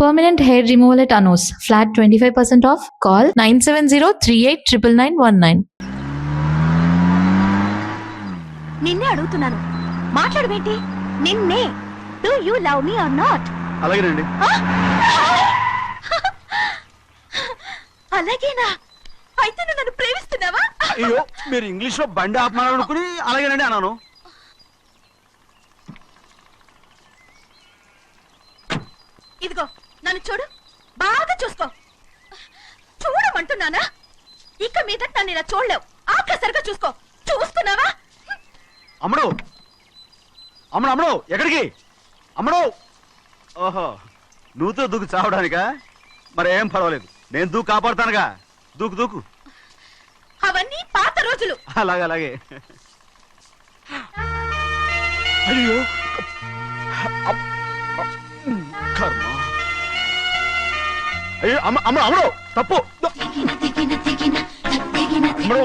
Permanent hair removal at Anos. Flat 25% off. Call 970-389919. నిన్నే అడుగుతున్నాను, మాట్లాడవేంటి? నిన్నే. Do you love me or not? అలాగేనండి. అలాగేనా? అయితే నువ్వు నన్ను ప్రేమిస్తున్నావా? అయ్యో, మీరు ఇంగ్లీష్ లో బండి ఆపమాలనుకుని అలాగేనండి అన్నాను. ఇదిగో నన్ను చూడు, బాగా చూసుకో. చూడమంటున్నానా? ఇక మీద నన్ను ఇలా చూడలేవు. ఆఖసరిగా చూసుకో. చూస్తున్నావా? అమ్మడు అమ్మడు అమ్మడు ఎక్కడికి? అమ్మడు. ఓహో, నువ్వుతో దూకు చావడానికా? మరేం పర్వాలేదు, నేను దూకు కాపాడుతానుగా. దూకు దూకు. అవన్నీ పాత రోజులు. అలాగే అలాగే. అయ్యో కర్మ. అయ్యో అమ్మ అమ్మ అమ్మడు తప్పు. అమ్మడు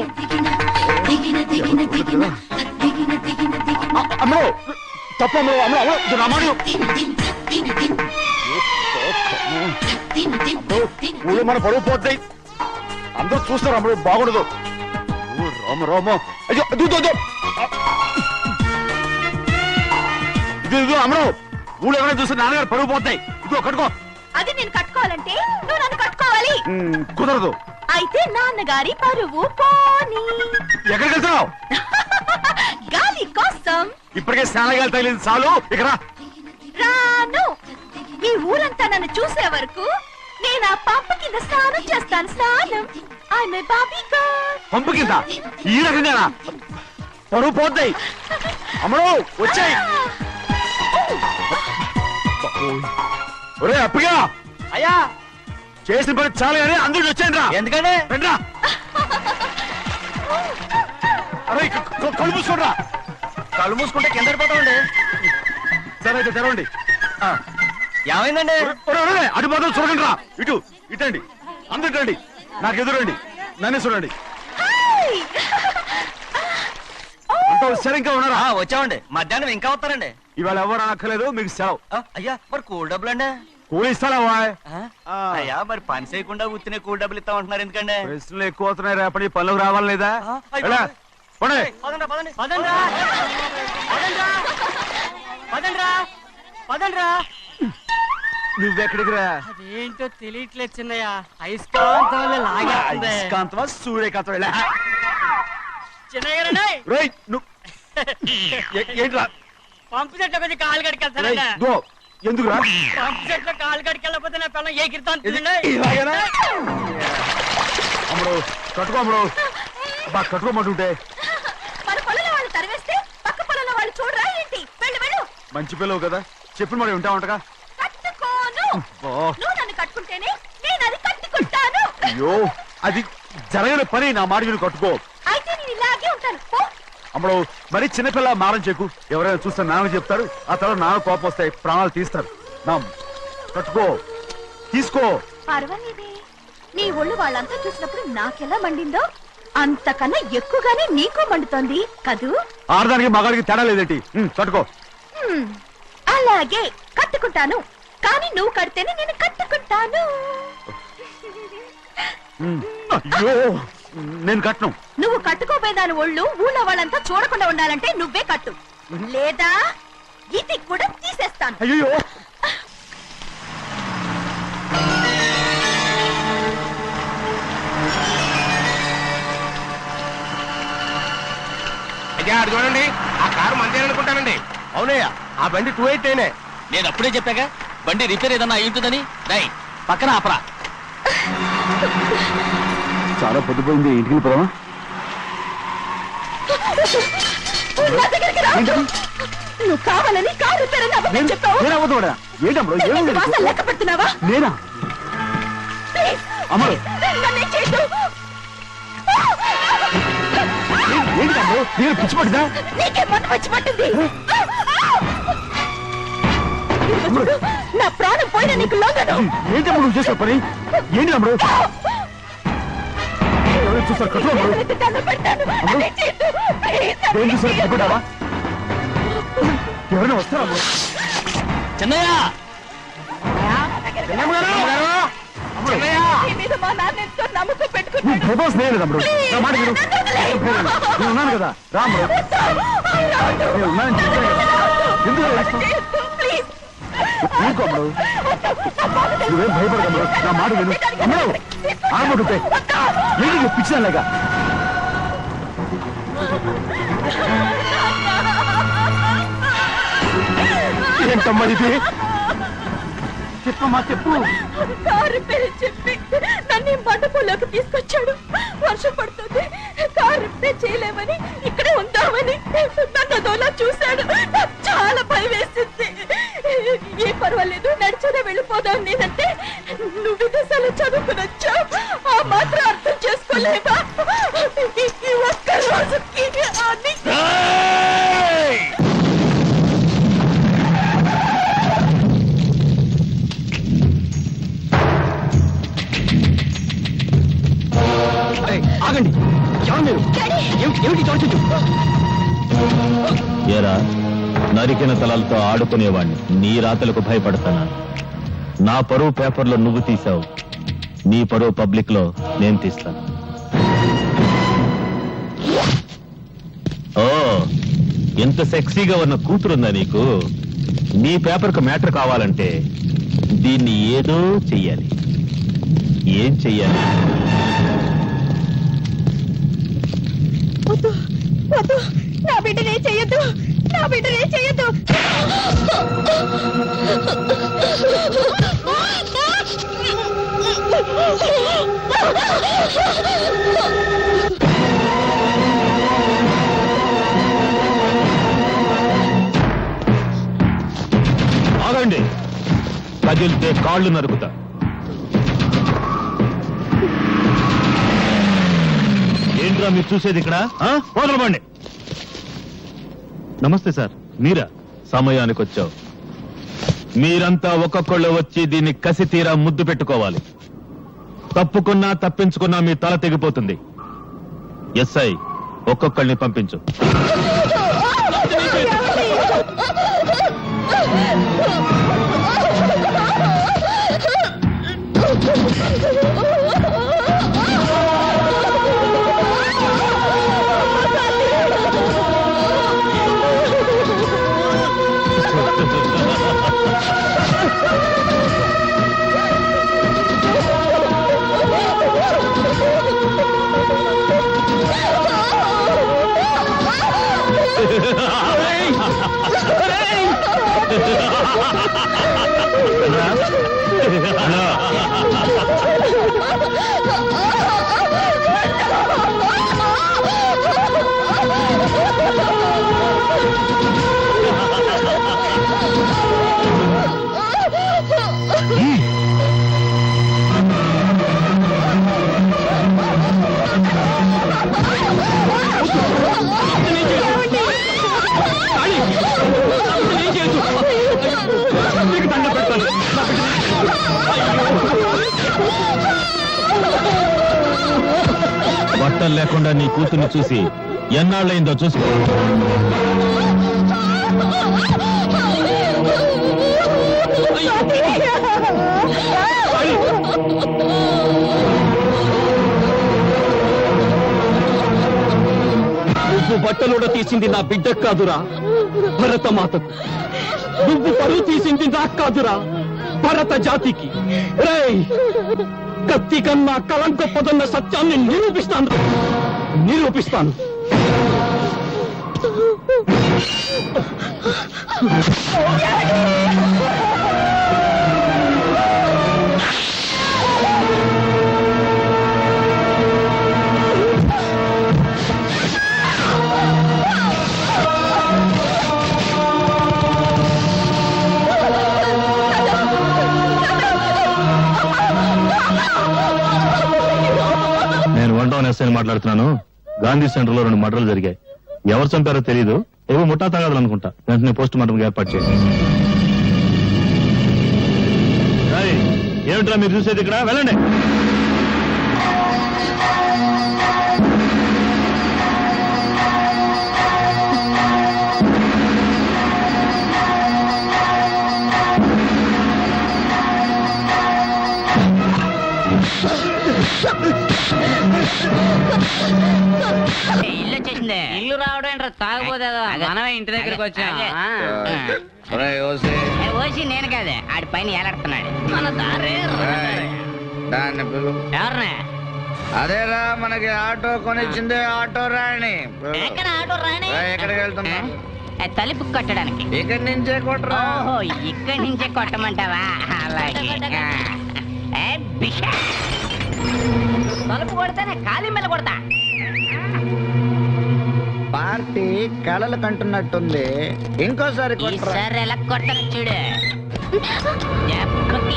అమ్మడు తప్పు. అమ్మడు అమ్మడు అమ్మడు రామాడు. ఊళ్ళో మన పరువు పోతాయి, అందరూ చూస్తారు. అమ్మడు బాగుండదు. రామ రామ. అయ్యో ఇదిగో అమ్మడు, ఊళ్ళో ఎవరైనా చూస్తే నాన్నగారు పరువు పోతాయి. ఇదిగో కట్టుకో. అది నేను కట్టుకోవాలంటే నువ్వు నన్ను కట్టుకోవాలి. కుదరదు. అయితే నాన్నగారి పరువు పోనీ. ఎక్కడికి వెళ్తున్నావు? గాలి కోసం. ఇప్పటికే స్నానగాలి తగిలింది చాలు. ఇక్కడ రాను. ఈ ఊరంతా నన్ను చూసే వరకు నేను ఆ పంపు కింద స్నానం చేస్తాను. స్నానం. I'm a Barbie girl. పంపు కింద ఈ రకంగా పరువు పోతాయి. అమ్మడు వచ్చాయి. ఒరే అప్పగా. అయ్యా, చేసిన పని చాలు కానీ అందరికి వచ్చాను రా. ఎందుకంటే రండిరా. అరే కళ్ళు మూసుకోండిరా. కళ్ళు మూసుకుంటే కింద పడిపోతామండి. సరే అయితే తెరవండి. ఏమైందండి? అటు మాత్రం చూడండి రా. ఇటు ఇటండి, అందరు ఇటండి. నాకు ఎదురండి, నన్ను చూడండి. అంత సరే ఇంకా ఉన్నారా? వచ్చామండి. మధ్యాహ్నం ఇంకా వస్తారండి. ఇవాళ ఎవరు అనక్కర్లేదు, మీకు సెలవు. అయ్యా, మరి కూల్ డబ్బులు అండి? కూలి ఇస్తారా? అయ్యా, మరి పని చేయకుండా ఉత్తినే కూల్ డబ్బులు ఇస్తామంటున్నారు ఎందుకండి? ప్రశ్నలు ఎక్కువ అవుతున్నాయి. రేపటి పనులకు రావాలి లేదా? నువ్వెక్కడికి రా? అదేంటో తెలియట్లేదు చిన్నయ్య. అయస్కాంతం సూర్యకాంతం. చిన్నయ్య ఏంట్రా? పంపు చెట్లు కొంచెం కాలు కడికెళ్తానండి. ఎందుకురా? పంపు చెట్లు కాలు కడికెళ్ళకపోతే నా పిల్లలు ఏ కిర్తాను. అమ్మడు కట్టుకో. అమ్మడు బాగా కట్టుకోమంటుంటే మన పొలంలో వాళ్ళు తరివేస్తే పక్క పొలంలో వాళ్ళు చూడరా ఏంటి? వెళ్ళు వెళ్ళు. మంచి పిల్లవు కదా, చెప్పిన మరి ఉంటావంటగా. కట్టుకోను. నువ్వు నన్ను కట్టుకుంటేనే నేను అది కట్టుకుంటాను. అయ్యో, అది జరగని పని. నా మాట విని కట్టుకో. అయితే నేను ఇలాగే ఉంటాను. అమ్మడు మరి చిన్నపిల్ల మారం చెక్కు. ఎవరైనా చూస్తే నాన్న చెప్తారు. ఆ తర్వాత నాన్న కోపం వస్తాయి, ప్రాణాలు తీస్తారు. నా కట్టుకో, తీసుకో. పర్వాలేదే, నీ ఒళ్ళు వాళ్ళంతా చూసినప్పుడు నాకెలా మండిందో అంతకన్నా ఎక్కువగానే నీకు మండుతోంది కదూ. ఆడదానికి మగాడికి తేడా లేదేంటి? కట్టుకో. అలాగే కట్టుకుంటాను. కానీ నువ్వు కడితేనే నేను కట్టుకుంటాను. అయ్యో, నేను కట్టను. నువ్వు కట్టుకోపోయేదాని ఒళ్ళు ఊళ్ళో వాళ్ళంతా చూడకుండా ఉండాలంటే నువ్వే కట్టు, లేదా ఇది కూడా తీసేస్తాను. అయ్యో, అటు చూడండి, ఆ కారు మందే అనుకుంటానండి. అవునయ్యా, ఆ బండి 288. నేను అప్పుడే చెప్పాగా బండి రిపేర్ ఏదన్నా అయి ఉంటుందని. రై పక్కన ఆపరా. చాలా పొద్దుపోయింది, ఇంటికి పోదామా? నా దగ్గరికి రా. నువ్వు కావాలని కారు రిపేర్ అని అబద్ధం చెప్పావు. వాసన లెక్క పెడుతున్నావా? నేనా? ప్లీజ్, అమ్మడు నన్నేం చేయొద్దు. ఏంటి అమ్మడు, నేను పిచ్చి పట్టిందా? నీకే మొన్న వచ్చి పట్టింది. చూడు, నా ప్రాణం పోయినా నీకు లొంగను. ఏంటి అమ్మడు చేసే పని? ఏంటి అమ్మడు? చూస్తారు కట్టు. అమ్మడు దండం పెడతాను. నన్నేం చేయొద్దు. ప్లీజ్, ఏం చూసారు? పట్టుకుంటావా? ఎవరైనా వస్తారా? చిన్నయ్య, చేసుకుంటాడు. ప్రపోజ్ చేయలేదు తమ్ముడు, నా మాట విను. నేను ఉన్నాను కదా, రామ్ నేను ఉన్నానని చెప్పాను కదా. ఎందుకు ఏడుస్తావ్? ప్లీజ్ ఊరుకో అమ్ముడు, నువ్వేం భయపడకమ్ముడు, నా మాట విను. అమ్ముడు ఆడబడుతాయి నీకు పిచ్చిదానిలాగా. ఏంటమ్మా ఇది? చెప్పమ్మా చెప్పు. కారు పేరు చెప్పి నన్ను మండపంలోకి తీసుకొచ్చాడు. వర్షం పడుతుంది, కారు రిపేర్ చేయలేమని ఇక్కడే ఉందామని నన్ను అదోలా చూశాడు. నాకు చాలా భయం వేసింది. ఏ పర్వాలేదు, నడిచేదే వెళ్ళిపోదాం నేనంటే, నువ్వు విదేశాలు చదువుకుని వచ్చావు, ఆ మాత్రం అర్థం చేసుకోలేవా? ఈ ఒక్క రోజుకి అన్ని ఆగండి, ఎవరు మీరు? ఏమిటి చోటు? ఏరా నరికిన తలలతో ఆడుకునేవాణ్ణి నీ రాతలకు భయపడతానా? నా పరువు పేపర్లో నువ్వు తీసావు, నీ పరువు పబ్లిక్ లో నేను తీస్తాను. ఓ, ఎంత సెక్సీగా ఉన్న కూతురుందా నీకు? నీ పేపర్కు మ్యాటర్ కావాలంటే దీన్ని ఏదో చెయ్యాలి. ఏం చెయ్యాలి? వద్దు వద్దు, నా బిడ్డనే చెయ్యొద్దు, నా బిడ్డనే చెయ్యొద్దు. ఆగండి, కదిలితే కాళ్ళు నరుకుతా. ఏంట్రా మీరు చూసేది ఇక్కడ? వదలబండి. నమస్తే సార్, మీరా? సమయానికి వచ్చావు. మీరంతా ఒక్కొక్కళ్ళు వచ్చి దీన్ని కసి తీరా ముద్దు పెట్టుకోవాలి. తప్పుకున్నా తప్పించుకున్నా మీ తల తెగిపోతుంది. ఎస్ఐ, ఒక్కొక్కళ్ళని పంపించు. బట్టలు లేకుండా నీ కూతుర్ని చూసి ఎన్నాళ్ళైందో చూసుకో. నువ్వు బట్టలోడ తీసింది నా బిడ్డకు కాదురా, భరత మాతకు. నువ్వు పరువు తీసింది నాకు కాదురా, భరత జాతికి. రేయ్, కత్తి కన్నా కలం గొప్పదన్న సత్యాన్ని నిరూపిస్తాను. నేను 1 టౌన్ ఎస్ఐని మాట్లాడుతున్నాను. గాంధీ సెంటర్ లో 2 మర్డర్లు జరిగాయి. ఎవరు చంపారో తెలియదు, ఏవో ముఠా తగాదాలు అనుకుంటా. వెంటనే పోస్ట్ మార్టం ఏర్పాటు చేయండి. ఏమిట్రా మీరు చూసేది ఇక్కడ? వెళ్ళండి. ఇల్లు వచ్చేసింది. ఇల్లు రావడం ఏంట్రా తాగబోదేదో మనమే ఇంటి దగ్గరికి వచ్చాం ఓసి నేను కాదు, ఆడి పైన ఏలాడుతున్నాడు. మన దారే ఎవరినే? అదేరా మనకి ఆటో కొనిచ్చిందే ఆటో రాణి. ఎక్కడ ఆటో రాని? ఎక్కడికి వెళ్తున్నా? తలుపు కొట్టడానికి. ఇక్కడి నుంచే కొట్టరా. ఓహో, ఇక్కడి నుంచే కొట్టమంటావా? అలాగే. తలుపు కొడితేనే ఖాళీ మీద కొడతా. పార్టీ కళలు కంటున్నట్టుంది, ఇంకోసారి కొట్టరా. ఈసారి ఎలా కొట్టను చూడు. దెబ్బకి.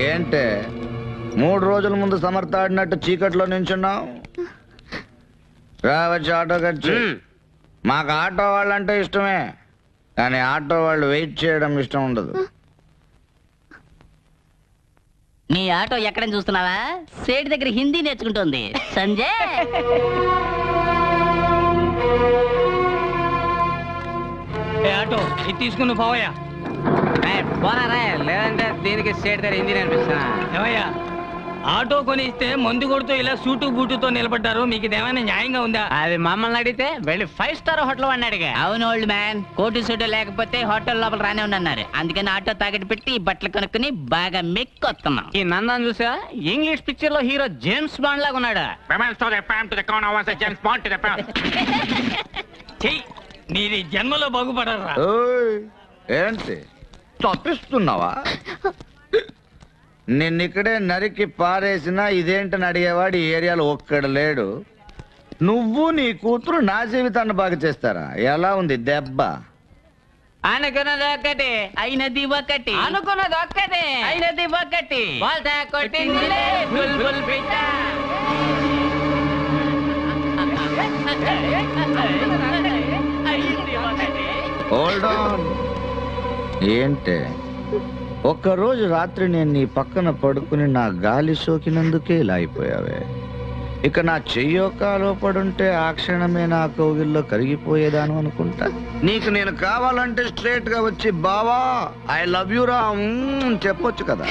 ఏంటే 3 రోజుల ముందు సమర్థ ఆడినట్టు చీకట్లో నించున్నావు? రావచ్చు ఆటో ఖర్చు. మాకు ఆటో వాళ్ళంటే ఇష్టమే, కానీ ఆటో వాళ్ళు వెయిట్ చేయడం ఇష్టం ఉండదు. నీ ఆటో ఎక్కడని చూస్తున్నావా? సేటు దగ్గర హిందీ నేర్చుకుంటుంది సంజయ్. ఆటో ఇది తీసుకుని పోవయ్యా. పోనారా, లేదంటే దీనికి సేటు దగ్గర హిందీ నేర్పిస్తున్నా. ఏమయ్యా, ఆటో కొని ఇస్తే మందు కొడుతూ ఇలా సూటు బూటుతో నిలబడ్డారు, మీకు ఇదేమైనా న్యాయంగా ఉందా? అది మమ్మల్ని అడిగితే వెళ్ళి 5 స్టార్ హోటల్ వాడిని అడిగా. అవును ఓల్డ్ మ్యాన్, కోటు సూటు లేకపోతే హోటల్ లోపల రానే ఉండన్నారు. అందుకని ఆటో తాగట్టు పెట్టి ఈ బట్టలు కొనుక్కుని బాగా మెక్కొస్తున్నాం. ఈ నందాన్ని చూసా, ఇంగ్లీష్ పిక్చర్ లో హీరో జేమ్స్ బాండ్ లాగా ఉన్నాడు. చెయ్యి, నీది జన్మలో బాగుపడరా. ఓయ్, ఏంటి తప్పిస్తున్నావా? నిన్నిక్కడే నరికి పారేసినా ఇదేంటని అడిగేవాడు ఈ ఏరియాలో ఒక్కడు లేడు. నువ్వు నీ కూతురు నా జీవితాన్ని బాగా చేస్తారా? ఎలా ఉంది దెబ్బ? అనుకున్నది ఒకటి అయినది ఒకటి. అనుకున్నది ఒక్కటే అయినది ఒకటి. బోల్తా కొట్టిందిలే బుల్బుల్ పిట్ట. Hold on. ఏంటే ఒక్కరోజు రాత్రి నేను నీ పక్కన పడుకుని నా గాలి సోకినందుకే ఇలా అయిపోయావే. ఇక నా చెయ్యో కాలో పడుంటే ఆ క్షణమే నా కౌగిల్లో కరిగిపోయేదాను అనుకుంటా. నీకు నేను కావాలంటే స్ట్రేట్ గా వచ్చి బావా ఐ లవ్ యూ రా చెప్పొచ్చు కదా.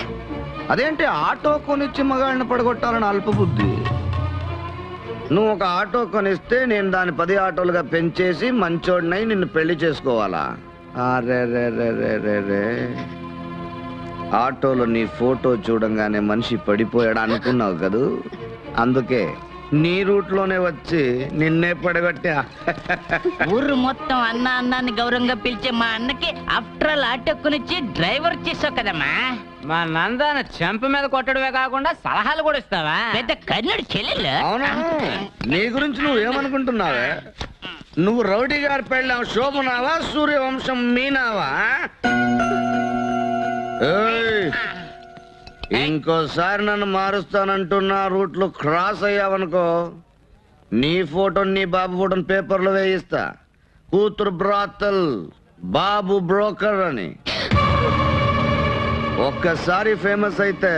అదేంటి ఆటో కొనిచ్చి మగాళ్ళని పడగొట్టాలని అల్పబుద్ధి. నువ్వు ఒక ఆటో కొనిస్తే నేను దాన్ని 10 ఆటోలుగా పెంచేసి మంచోడినై నిన్ను పెళ్లి చేసుకోవాలా? అరే ఆటోలో నీ ఫోటో చూడంగానే మనిషి పడిపోయాడు అనుకున్నావు కదూ, అందుకే నీ రూట్లోనే వచ్చి నిన్నే పడగొట్టా. ఊరు మొత్తం అన్న అన్నాన్ని గౌరవంగా పిలిచే మా అన్నకి ఆఫ్టర్ ఆల్ ఆటో కొనిచ్చి డ్రైవర్ చేసావు కదమ్మా. మా నందాన చెంప మీద కొట్టడమే కాకుండా సలహాలు కూడా ఇస్తావా? పెద్ద కర్ణుడు చెల్లెలు. అవునా? నీ గురించి నువ్వు ఏమనుకుంటున్నావే? నువ్వు రౌడీ గారి పెళ్ళాం శోభనావా, సూర్యవంశం మీనావా? ఏయ్, ఇంకోసారి నన్ను మారుస్తానంటున్నా రూట్లో క్రాస్ అయ్యావనుకో నీ ఫోటో నీ బాబు ఫోటోని పేపర్లో వేయిస్తా. కూతురు బ్రాతల్, బాబు బ్రోకర్ అని. ఒక్కసారి ఫేమస్ అయితే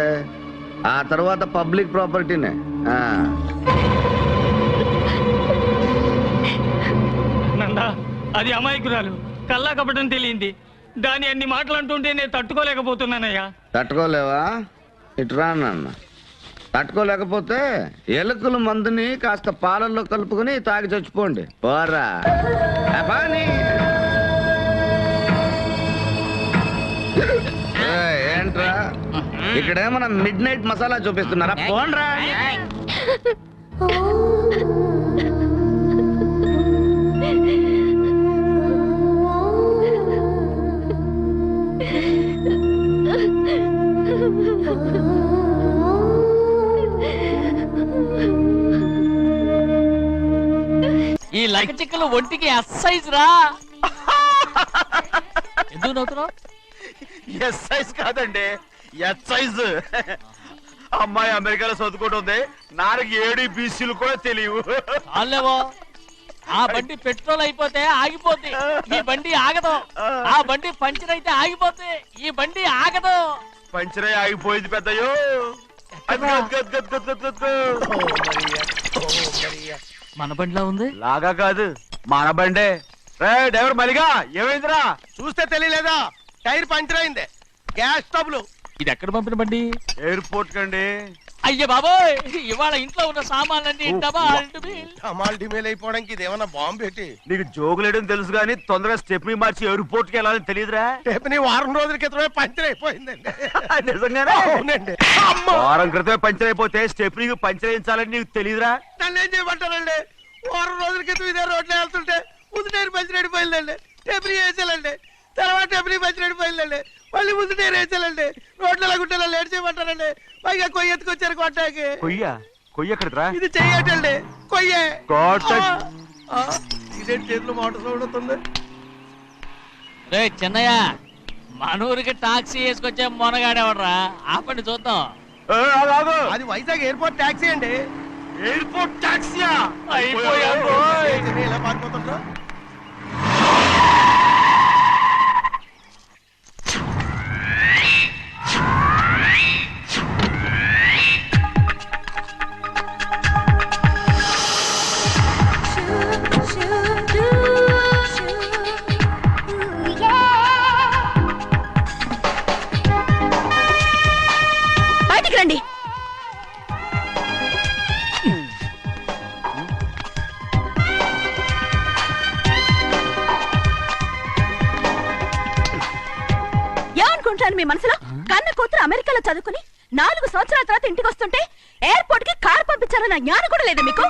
ఆ తర్వాత పబ్లిక్ ప్రాపర్టీనే. నందా, అది అమాయకురాలు, కల్లా కపటం తెలియంది. దాని అన్ని మాటలు అంటుంటే నేను తట్టుకోలేకపోతున్నానయ్యా. తట్టుకోలేవా? ఇటురా నాన్న. తట్టుకోలేకపోతే ఎలుకల మందుని కాస్త పాలల్లో కలుపుకొని తాగి చచ్చిపోండి. పోరా ఏంట్రా ఇక్కడేమన్నా మిడ్ నైట్ మసాలా చూపిస్తున్నారా? పోండ్రా. ఈ లగ చిక్కలు ఒంటికి ఎక్సైజ్ రా. ఎందుకు నవ్వుతున్నావు? ఎక్సైజ్ కాదండి, ఎక్సైజ్. అమ్మాయి అమెరికాలో చదువుకుంటుంది, నాకు 7 బీసీలు కూడా తెలియవు. చాలేవో, ఆ బండి పెట్రోల్ అయిపోతే ఆగిపోద్ది, ఈ బండి ఆగదు. ఆ బండి పంచర్ అయితే ఆగిపోద్ది, ఈ బండి ఆగదు. పంచరే ఆగిపోయింది పెద్దయ్యో. మన బండిలా ఉంది. లాగా కాదు, మన బండే. డ్రైవర్ మలిగా ఏమైందిరా? చూస్తే తెలియలేదా? టైర్ పంచర్ అయింది. Gas trouble. ఇది ఎక్కడ పంపిన బండి? ఎయిర్పోర్ట్ కండి. అయ్య బాబోయ్, ఇవాళ ఇంట్లో ఉన్న సామాన్లన్నీ డబాల్ డిమేల్ అయిపోవడానికి ఇదేమన్నా బాంబు పెట్టి నీకు జోగులేయడం తెలుసు కానీ తొందరగా స్టెప్ని మార్చి ఎయిర్పోర్ట్ కి వెళ్ళాలని తెలియదురా? టేపని వారం రోజుల క్రితమే పంచర్ అయిపోయిందండి. నిజంగానే? అవునండి. వారం క్రితమే పంచర్ అయిపోతే స్టెప్ని పంచర్ వేయించాలని నీకు తెలియదురా? నన్ను ఏం చేయమంటారండి? వారం రోజుల క్రితం ఇదే రోడ్లో వెళ్తుంటే ముందు టైర్ పంచర్ అయిపోయిందండి. టేపని వేసాలండి, తర్వాత టేపని పంచర్ అయిపోయిందండి, మళ్ళీ ముందు టైర్ వేసాలండి. రోడ్లు ఎలాగుంటే లేట్ చేయమంటారండి. పైగా కొయ్య ఎత్తుకొచ్చారు కొట్టాకి. కొయ్య ఎక్కడిరా? ఇది చెయ్యటండి, కొయ్యే. కోట. ఇదే చేతిలో మోటార్ సౌండ్ అవుతుంది. రే చిన్నయ్య, మనూరికి టాక్సీ వేసుకొచ్చే మొనగాడేవడరా? ఆపండి చూద్దాం. అది వైజాగ్ ఎయిర్పోర్ట్ టాక్సీ అండి. ఎయిర్పోర్ట్ టాక్సీయా? ఇలా పారిపోతుండ్రా? బయటికి రండి. ఏమనుకుంటాను మీ మనసులో? కన్న కూతురు అమెరికాలో చదువుకుని 4 సంవత్సరాల తర్వాత ఇంటికి వస్తుంటే ఎయిర్పోర్ట్ కి కార్ పంపించాలన్న జ్ఞానం కూడా లేదా మీకు?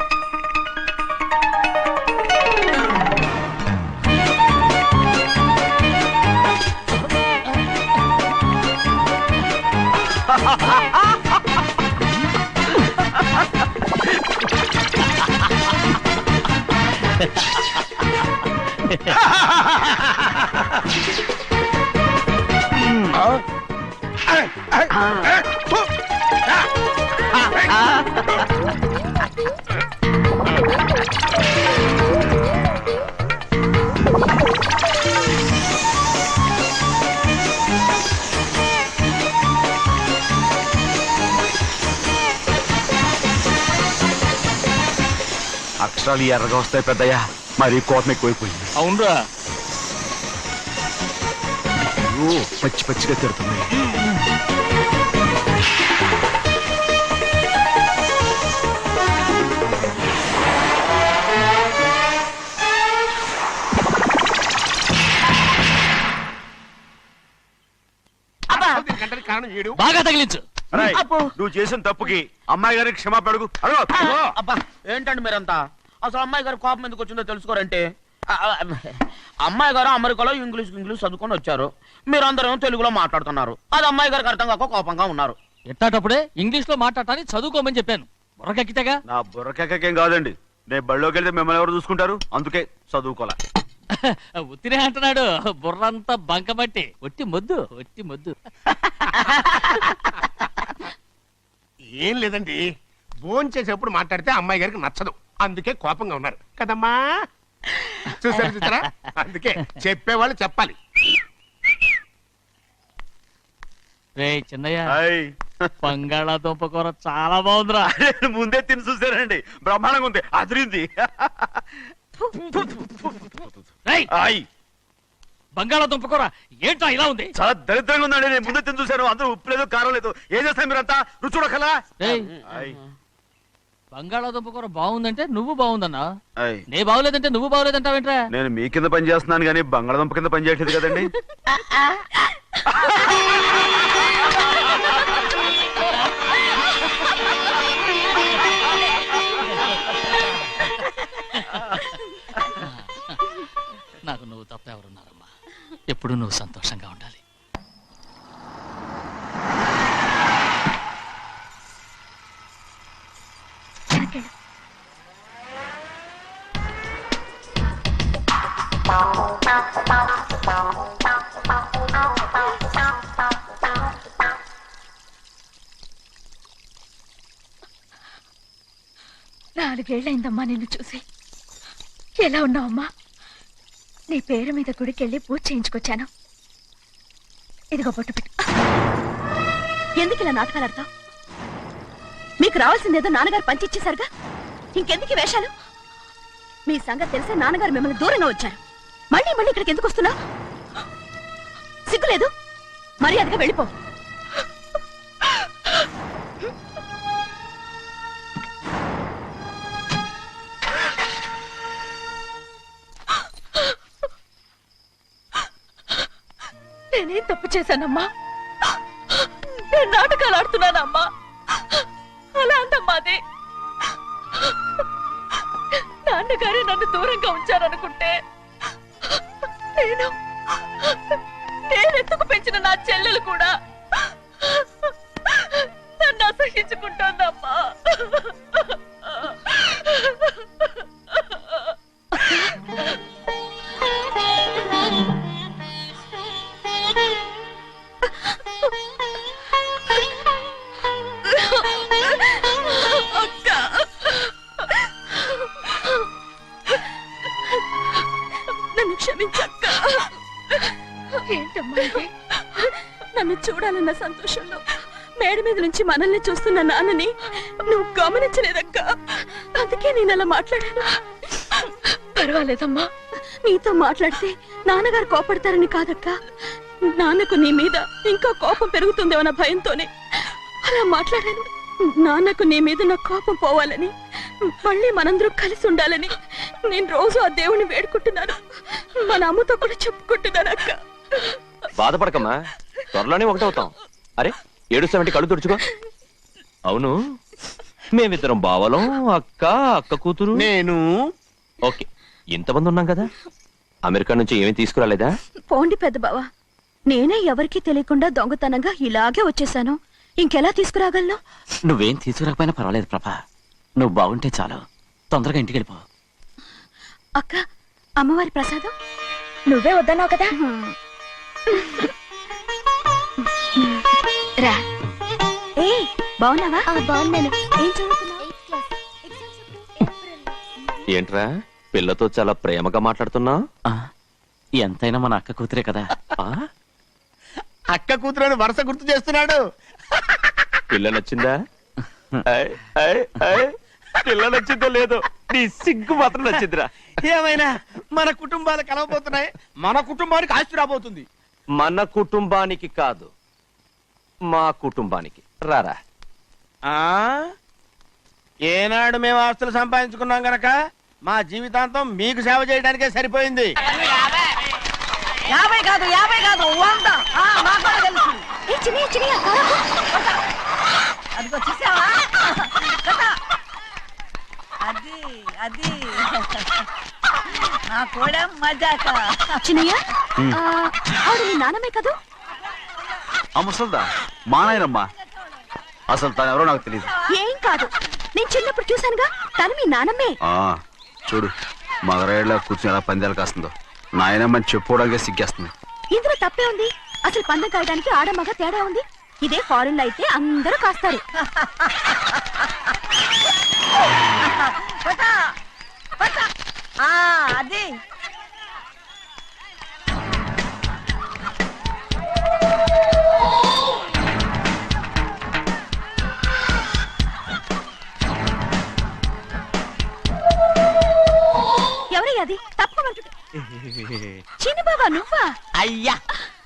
అక్షరాలు ఎర్రగా వస్తాయి పెద్దయ్యా, మరి కోపం ఎక్కువైపోయింది. అవునరా, పచ్చి పచ్చిగా తిడుతుంది. బాగా తగిలించు. అరేయ్, నువ్వు చేసిన తప్పుకి అమ్మాయి గారికి క్షమాపణ అడుగు. అబ్బా ఏంటండి మీరంతా? అసలు అమ్మాయి గారు కోపం ఎందుకు వచ్చిందో తెలుసుకోరంటే, అమ్మాయి గారు అమెరికాలో ఇంగ్లీష్ చదువుకొని వచ్చారు, మీరందరూ తెలుగులో మాట్లాడుతున్నారు. అది అమ్మాయి గారికి అర్థం కాక కోపంగా ఉన్నారు. ఎట్టాటప్పుడే ఇంగ్లీష్ లో మాట్లాడటానికి చదువుకోమని చెప్పాను. బుర్రకెక్కితేగా. నా బుర్రకెక్కకేం కాదండి, నేను బళ్ళోకి వెళ్తే మిమ్మల్ని ఎవరు చూసుకుంటారు? అందుకే చదువుకోలే. ఉత్తినే అంటున్నాడు, బుర్రంతా బంకబట్టి. ఒట్టి మొద్దు, ఒట్టి మొద్దు. ఏం లేదండి, భోజనం చేసేప్పుడు మాట్లాడితే అమ్మాయి గారికి నచ్చదు, అందుకే కోపంగా ఉన్నారు కదమ్మా. చూసారా? అందుకే చెప్పేవాళ్ళు చెప్పాలి. రే చిన్నయ్య, బంగాళాదుంప కూర చాలా బాగుందిరా. ముందే తిని చూసానండి, బ్రహ్మాండంగా ఉంది, అదిరింది. బంగాళాదుంప కూర ఏంట్రా ఇలా ఉంది? చాలా దరిద్రంగా ఉందండి, నేను ముందే తిని చూశాను. అందరూ ఉప్పు లేదు, కారం లేదు. ఏం చేస్తాను మీరంతా? రుచి చూడకలా. బంగాళాదుంప కూర బాగుందంటే నువ్వు బాగుందన్నా, నే బాగులేదంటే నువ్వు బాగులేదంటావేంట్రా? నేను మీ కింద పని చేస్తున్నాను కానీ బంగాళదుంప కింద పని చేయట్లేదు కదండి. నాకు నువ్వు తప్ప ఎవరున్నారమ్మా? ఎప్పుడు నువ్వు సంతోషంగా ఉండాలి. నాలుగేళ్లైందమ్మా నిన్ను చూసి. ఎలా ఉన్నావమ్మా? నీ పేరు మీద గుడికెళ్ళి పూజ చేయించుకొచ్చాను. ఇదిగో బొట్టు పెట్టు. ఎందుకు ఇలా నాటకాలు ఆడతావు? మీకు రావాల్సిందేదో నాన్నగారు పంచిచ్చేశారుగా, ఇంకెందుకు వేషాలు? మీ సంగతి తెలిసే నాన్నగారు మిమ్మల్ని దూరంగా వచ్చారు. మళ్ళీ మళ్ళీ ఇక్కడికి ఎందుకు వస్తున్నావు? సిగ్గులేదు? మర్యాదగా వెళ్ళిపో. నేనేం తప్పు చేశానమ్మా? నేను నాటకాలు ఆడుతున్నానమ్మా. అలా అందమ్మా అది. నాన్నగారే నన్ను దూరంగా ఉంచారనుకుంటే నేనెత్తుకు పెంచిన నా చెల్లెలు కూడా నన్ను అసహించుకుంటోందమ్మా. నన్ను క్షమించక్క. ఏంటమ్మా ఇది? నన్ను చూడాలన్న సంతోషంలో మేడ మీద నుంచి మనల్ని చూస్తున్న నాన్నని నువ్వు గమనించలేదక్క. అందుకే నేను అలా మాట్లాడాను. పర్వాలేదమ్మా, నీతో మాట్లాడితే నాన్నగారు కోపడతారని కాదక్క. నాన్నకు నీ మీద ఇంకా కోపం పెరుగుతుందేమన్న భయంతోనే అలా మాట్లాడాను. నాన్నకు నీ మీద నా కోపం పోవాలని, మళ్ళీ మనందరూ కలిసి ఉండాలని నేను రోజు ఆ దేవుని వేడుకుంటున్నాను. మన అమ్మతో కూడా చెప్పుకుంటున్నాను అక్క. బాధపడకమ్మా, త్వరలోనే ఒకటవుతాం. అరే ఏడుస్తామంటే కళ్ళు తుడుచుకో. అవును, మేమిద్దరం బావలం, అక్క కూతురు, నేను. ఓకే, ఇంతమంది ఉన్నాం కదా. అమెరికా నుంచి ఏమీ తీసుకురాలేదా? పోండి పెద్ద బావ, నేనే ఎవరికీ తెలియకుండా దొంగతనంగా ఇలాగే వచ్చేసాను. ఇంకెలా తీసుకురాగలను? నువ్వేం తీసుకురాకపోయినా పర్వాలేదు ప్రభా, నువ్వు బాగుంటే చాలు. తొందరగా ఇంటికి వెళ్ళిపో. అక్క, అమ్మవారి ప్రసాదం నువ్వే వద్దన్నావు కదా. రా. ఏ బాగున్నావా? బాగున్నాను. ఏం చదువుతున్నావు? ఏంట్రా పిల్లతో చాలా ప్రేమగా మాట్లాడుతున్నా? ఎంతైనా మన అక్క కూతురే కదా. అక్క కూతురని వరుస గుర్తు చేస్తున్నాడు. పిల్ల నచ్చిందా? పిల్ల నచ్చిందో లేదో, నీ సిగ్గు మాత్రం నచ్చిందిరా. ఏమైనా మన కుటుంబాలు కలవబోతున్నాయి. మన కుటుంబానికి ఆస్తి రాబోతుంది. మన కుటుంబానికి కాదు, మా కుటుంబానికి. రారా. ఏనాడు మేము ఆస్తులు సంపాదించుకున్నాం గనక మా జీవితాంతం మీకు సేవ చేయడానికే సరిపోయింది. 50 కాదు 100. అదిగో చూసావా? అది నా కూడా మజాక. చిన్నయ్య, ఆవిడ నీ నాన్నమే కదా? ముసల్దా మా నాయనమ్మా. అసలు తను ఎవరో నాకు తెలియదు. ఏం కాదు, నేను చిన్నప్పుడు చూశానుగా, తను మీ నాన్నమ్మే. చూడు మగరాయిలా కూర్చుని ఎలా పందాలు కాస్తుందో. నాయనమ్మని చెప్పుకోవడానికి సిగ్గేస్తుంది. ఇందులో తప్పే ఉంది? అసలు పందెం కాయడానికి ఆడమగ తేడా ఉంది. ఇదే ఫారెన్ లో అయితే అందరూ కాస్తారు. అది ఎవరయ్యా? అది తప్పమంటు. చిన్న బాబా నువ్వా? అయ్యా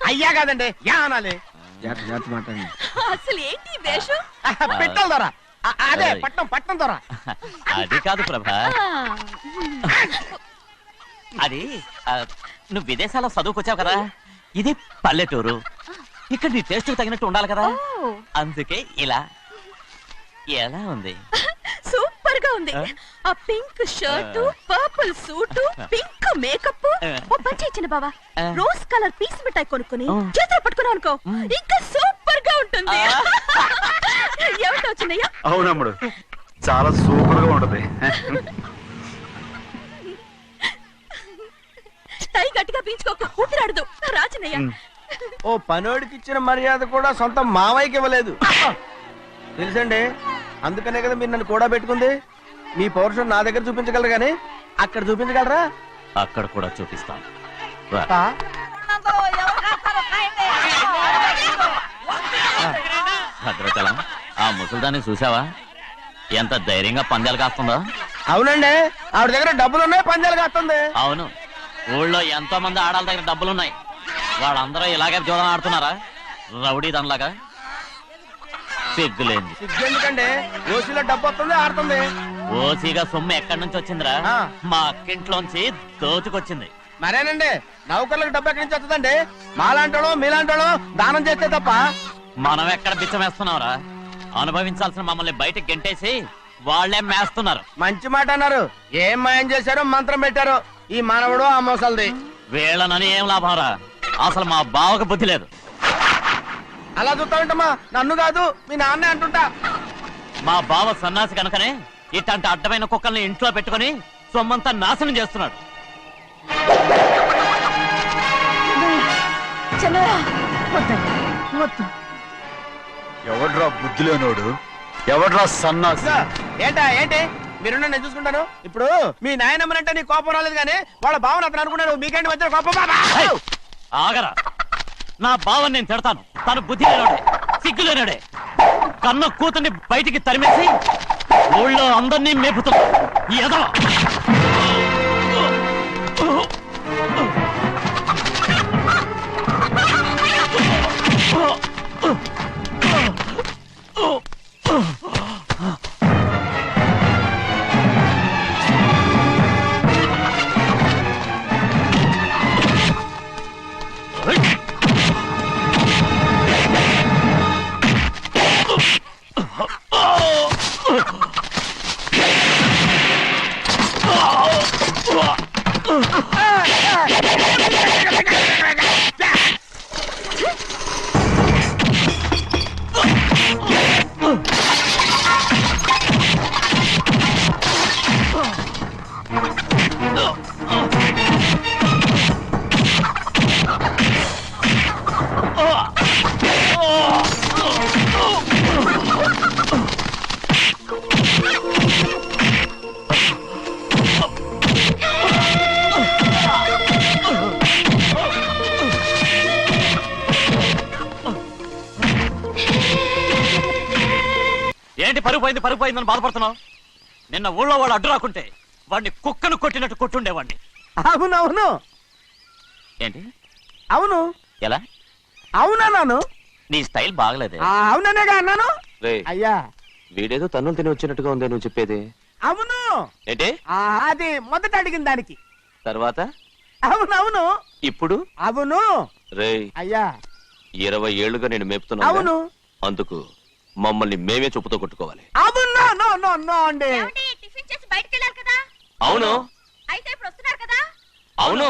అయ్యా కాదండి, యా అనాలి. అసలు ఏంటి వేషం? పెట్టాల ద్వారా. అదే పట్నం ద్వారా. అది కాదు ప్రభా, అది నువ్వు విదేశాల్లో చదువుకొచ్చావు కదా, ఇది పల్లెటూరు. ఇక్కడ నీ టేస్ట్ తగినట్టు ఉండాలి కదా, అందుకే ఇలా. ఎలా ఉంది? సూపర్ గా ఉంది. ఆ pink shirt, purple suit, pink makeup. ఓ పని ఇచ్చిన బావా, రోజ్ కలర్ పీస్ మిఠాయి కొనుక్కుని చేతిలో పట్టుకున్నావు అనుకో, ఇంకా సూపర్ గా ఉంటుంది. ఏమిటో చిన్నయ్య? అవునమ్ముడు, చాలా సూపర్ గా ఉంటది. టై గట్టిగా పీంచుకోకు, ఊపిరాడదు. రాజనయ్య, ఓ పనోడికి ఇచ్చిన మర్యాద కూడా సొంత మావయ్యకి ఇవ్వలేదు తెలుసండి. అందుకనే కదా మీరు నన్ను కూడా పెట్టుకుంది. మీ పౌరుషం నా దగ్గర చూపించగలరు కానీ అక్కడ చూపించగలరా? అక్కడ కూడా చూపిస్తాను. భద్రాచలం, ఆ ముసల్దాన్ని చూసావా? ఎంత ధైర్యంగా పందాలు కాస్తుందో. అవునండి, ఆవిడ దగ్గర డబ్బులున్నాయి, పందాలు కాస్తుంది. అవును, ఊళ్ళో ఎంతో మంది ఆడాల దగ్గర డబ్బులున్నాయి. వాళ్ళందరూ ఇలాగే జోదం ఆడుతున్నారా? రౌడీ దానిలాగా. సిగ్గులేంది. ఎందుకంటే ఓసీలో డబ్బు వస్తుంది, ఆడుతుంది. ఓసీగా సొమ్ము ఎక్కడి నుంచి వచ్చిందిరా? మా అక్కింట్లోంచి దోచుకొచ్చింది. మరేనండి నౌకర్లకు డబ్బు ఎక్కడి నుంచి వస్తుందండి మాలాంటోళ్ళు మీలాంటోళ్ళు దానం చేస్తే తప్ప. మనం ఎక్కడ బిచ్చం వేస్తున్నావురా? అనుభవించాల్సిన మమ్మల్ని బయటకు గెంటేసి వాళ్ళే మేస్తున్నారు. మంచి మాట అన్నారు. ఏం మాయం చేశారో మంత్రం పెట్టారో ఈ మానవుడు ఆ మోసల్ది. వీళ్ళనని ఏం లాభంరా? అసలు మా బావకు బుద్ధి లేదు. అలా చూస్తా ఉంటామా? నన్ను కాదు మీ నాన్నే అంటుంటా. మా బావ సన్నాసి కనుకనే ఇట్లాంటి అడ్డమైన కుక్కల్ని ఇంట్లో పెట్టుకొని సొమ్మంతా నాశనం చేస్తున్నాడు. ఎవడ్రా బుద్ధి లేనోడు? ఎవడ్రా సన్నాసి? ఏంటా ఏంటి మీరు నేను చూసుకుంటాను. ఇప్పుడు మీ నాయనమ్మనంటే నీ కోపం రాలేదు కానీ వాళ్ళ భావన అతను అనుకున్నాడు. మీకేంటి మధ్య కోపం? హే! ఆగరా, నా బావని నేను తిడతాను. తను బుద్ధి లేనాడే, సిగ్గు లేనాడే. కన్న కూతుర్ని బయటికి తరిమేసి ఊళ్ళో అందరినీ మేపుతున్నా. ఎదవ ఏంటి పరుగు పోయిందని బాధపడుతున్నావు? నిన్న ఊళ్ళో వాడు అడ్డు రాకుంటే వాడిని కుక్కను కొట్టినట్టు కొట్టుండేవాడిని. అవునవును ఏంటి? అవును. ఎలా? అవునన్నాను. నీ స్టైల్ బాగలేదే. అవుననేగా అన్నాను. అయ్యా వీడేదో తన్నులు తిని వచ్చినట్టుగా ఉందే నువ్వు చెప్పేది. అవును. ఏంటి? అది మొదట అడిగిన దానికి. తర్వాత అవునవును. ఇప్పుడు అవును. రేయ్, అయ్యా 20 ఏళ్లుగా నేను మేపుతున్నా. అవును. అందుకు మమ్మల్ని మేమే చెప్పుతో కొట్టుకోవాలి. అవును. నో నో నో అండి. టిఫిన్ చేసి బయటికి వెళ్ళారు కదా. అవును. అయితే ఇప్పుడు వస్తున్నారు కదా. అవును.